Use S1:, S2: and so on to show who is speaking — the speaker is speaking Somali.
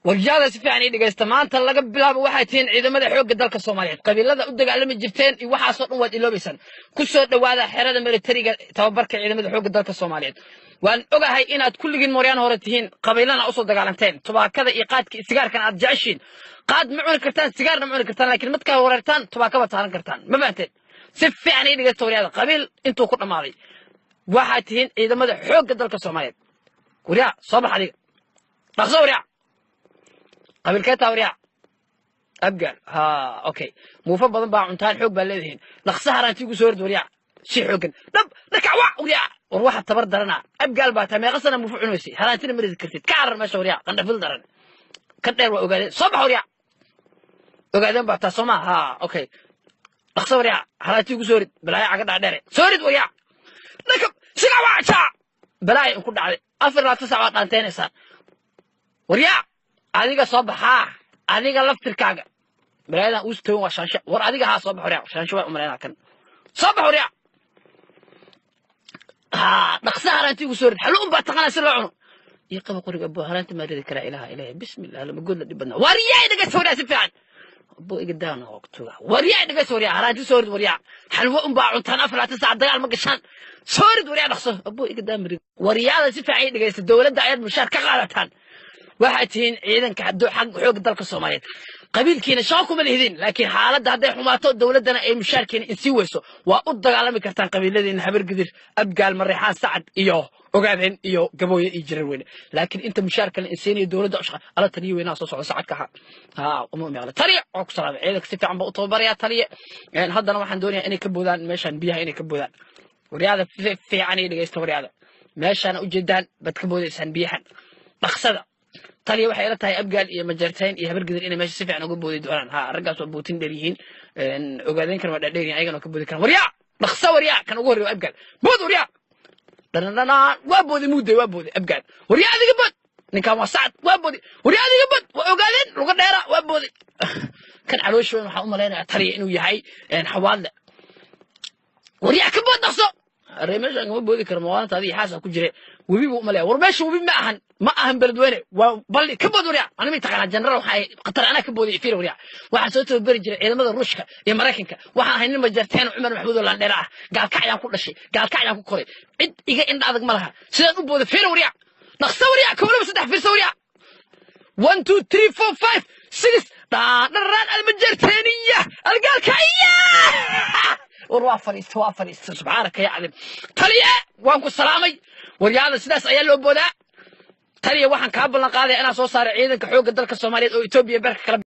S1: warjada si fiican dhigaysta maanta laga bilaabo waxay tiin ciidamada xoogga dalka Soomaaliyeed qabiilada u dagaalami jirteen iyo waxa soo dhan waad iloobaysan ku soo dhawaada xerada militariga tababarka ciidamada xoogga dalka Soomaaliyeed waan ogahay inaad kulligiin Mooriyaan hore tihiin qabiilana u soo dagaalanteen tubaakada iyo qaadka sigaarkan aad jeceshiin qaad ma cuni kartaan sigaarna ma cuni kartaan laakiin madka wareertaan tubaakaba taaran kartaan ma fahanteen si fiican dhigaysta wariyada qabiil intuu ku dhamaaday waxay tihiin ciidamada xoogga dalka Soomaaliyeed wariya soo bax adiga dhaqso wariya قبل كده وريع أبقى أوكي مو فضل بدن باعنتان حق بالذين لخسارة تيجي سورد وريع شيء حقن نب ركع وريع وروح التبرد درنا أبقى البات ما غسنا مفعول نسي هلاتين مريض كرتيت كعر ما شو وريع قلنا في الدرن كدر وقاعدين صبح وريع وقاعدين بعتصما أوكي لخسارة وريع هلاتين تيجي سورد بلاي عقد عداري سورد وريع نكب سلع وعشا بلاي نقول عليه أفر لا تسعة قانتين إنسان وريع adiga soo baxaa adiga laftirkaaga baraada u stoo waa shaansha war adiga ha soo baxo riyaa shaansha waa umaleena kan soo baxo riyaa dhaqsa haranti ugu soo rid xaluun baa taqana si loo cuno iyo qaba qoriga boo haranta ma ridi kara ilaaha bismillaah lama god la dibadna wariyaa idaga soo riyaa si fiican boo iga daana waqtiga wariyaa idaga soo riyaa haranti soo rid wariyaa xalwa um baa cuntaan afar saac dagaal ma gashaan soo rid wariyaa dhaqso boo iga daamri wariyaada si fiican dhigaysta dawladda ayad mushaar ka qaadataan waxatiin ciidanka haduu xaq xoog dalka Soomaaliyeed qabiilkiina shaqo ma leedin laakiin xaaladda haday xumaato dawladana ay mushaarkiina in si weyso waa u dagaalami kartaan qabiiladina habar gidir abgaal marixaan sacad iyo ogaadeen iyo gabooye iyo jirar weyn laakiin inta mushaarka la insiinay dawladda shaqo ala taliye weynaa soo socda sacadka uma meeqla taliye oo ku salaamay ciidanka si fiican baa u tababaraya taliye haddana waxaan doonayaa inay ka boodaan meeshan biyaha inay ka boodaan wariyada fiican ay dhageysto wariyada meeshan u jeedaan bad ka boodaysan biyahan dhaqsada taliye waxay la tahay abgaal iyo majarteen iyo habar gidir inay meesha si fiican uga boodi doonaan raggaas oo bootin dheer yihiin ogaadeen kan waa dheer ayagana ka boodi karaan wariya dhaqso wariya kan ugu horeeyo abgaal bood wariya dhanana waa boodi muddo waa boodi abgaal wariya adiga bood ninkan waa sacad waa boodi wariya adiga bood waa ogaadeen luga dheera waa boodi kan caloosh weyn waxa u maleynaya taliye inuu yahay xawaadle wariya ka bood dhaqso reemasha ma boodi karo maanta adii xaasa ku jire webi buu malay warbeesha webi ma ahan beledweyne waa bal ka bood wariya ana mid taqaan general waxay qatar ana ka boodi fiir wariya waxa soo tabari jiray ciidamada Ruushka iyo Mareykanka waxa haynin majarteen Umar Maxmuud oo Landheer ah gaalka ayaan ku dhashay gaalka ayaan ku koray cid iga indha adag ma laha sidaan u boodi fiir wariya dhaqso wariya kowlaba saddex fiir wariya 1 2 3 4 5 6 dharaan almajarteeniya algaalka وروح فريست سبحانك يا عظيم تليه وانكو سلامي ورياضة سداس أيا لو بودا تليه وحن كابلنا قاضي أنا سو صار عيدك حقوق الدولة الصومالية أو إثيوبيا برك